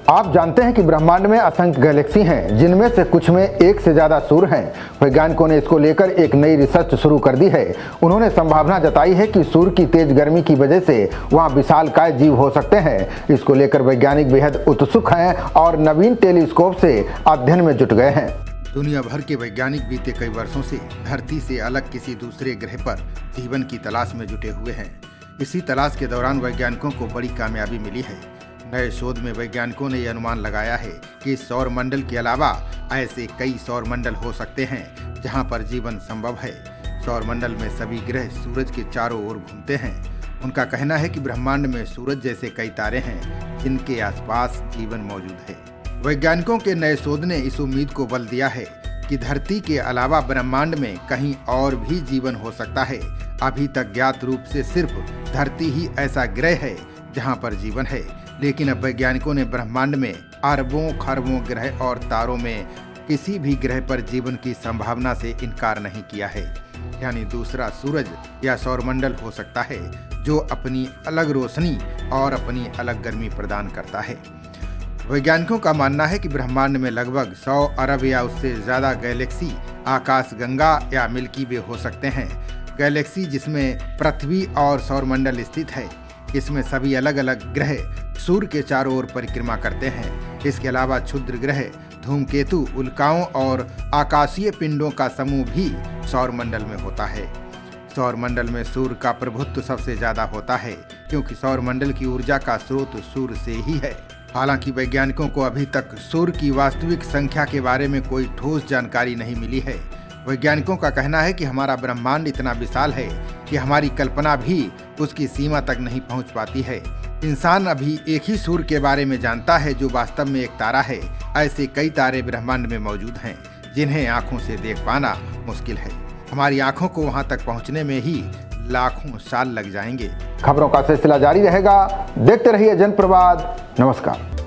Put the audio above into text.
आप जानते हैं कि ब्रह्मांड में असंख्य गैलेक्सी हैं, जिनमें से कुछ में एक से ज्यादा सूर्य हैं। वैज्ञानिकों ने इसको लेकर एक नई रिसर्च शुरू कर दी है। उन्होंने संभावना जताई है कि सूर्य की तेज गर्मी की वजह से वहां विशालकाय जीव हो सकते हैं। इसको लेकर वैज्ञानिक बेहद उत्सुक हैं और नवीन टेलीस्कोप से अध्ययन में जुट गए हैं। दुनिया भर के वैज्ञानिक बीते कई वर्षों से धरती से अलग किसी दूसरे ग्रह पर जीवन की तलाश में जुटे हुए हैं। इसी तलाश के दौरान वैज्ञानिकों को बड़ी कामयाबी मिली है। नए शोध में वैज्ञानिकों ने यह अनुमान लगाया है कि सौर मंडल के अलावा ऐसे कई सौर मंडल हो सकते हैं जहां पर जीवन संभव है। सौर मंडल में सभी ग्रह सूरज के चारों ओर घूमते हैं। उनका कहना है कि ब्रह्मांड में सूरज जैसे कई तारे हैं जिनके आसपास जीवन मौजूद है। वैज्ञानिकों के नए शोध ने इस उम्मीद को बल दिया है कि धरती के अलावा ब्रह्मांड में कहीं और भी जीवन हो सकता है। अभी तक ज्ञात रूप से सिर्फ धरती ही ऐसा ग्रह है जहां पर जीवन है, लेकिन अब वैज्ञानिकों ने ब्रह्मांड में अरबों खरबों ग्रह और तारों में किसी भी ग्रह पर जीवन की संभावना से इनकार नहीं किया है। यानी दूसरा सूरज या सौरमंडल हो सकता है जो अपनी अलग रोशनी और अपनी अलग गर्मी प्रदान करता है। वैज्ञानिकों का मानना है कि ब्रह्मांड में लगभग 100 अरब या उससे ज्यादा गैलेक्सी आकाशगंगा या मिल्की वे हो सकते हैं। गैलेक्सी जिसमें पृथ्वी और सौरमंडल स्थित है, इसमें सभी अलग अलग ग्रह सूर्य के चारों ओर परिक्रमा करते हैं। इसके अलावा क्षुद्र ग्रह, धूमकेतु, उल्काओं और आकाशीय पिंडों का समूह भी सौरमंडल में होता है। सौरमंडल में सूर्य का प्रभुत्व सबसे ज्यादा होता है क्योंकि सौरमंडल की ऊर्जा का स्रोत सूर्य से ही है। हालांकि वैज्ञानिकों को अभी तक सूर्य की वास्तविक संख्या के बारे में कोई ठोस जानकारी नहीं मिली है। वैज्ञानिकों का कहना है कि हमारा ब्रह्मांड इतना विशाल है कि हमारी कल्पना भी उसकी सीमा तक नहीं पहुंच पाती है। इंसान अभी एक ही सूर्य के बारे में जानता है जो वास्तव में एक तारा है। ऐसे कई तारे ब्रह्मांड में मौजूद हैं जिन्हें आंखों से देख पाना मुश्किल है। हमारी आंखों को वहां तक पहुंचने में ही लाखों साल लग जाएंगे। खबरों का सिलसिला जारी रहेगा। देखते रहिए जनप्रवाद। नमस्कार।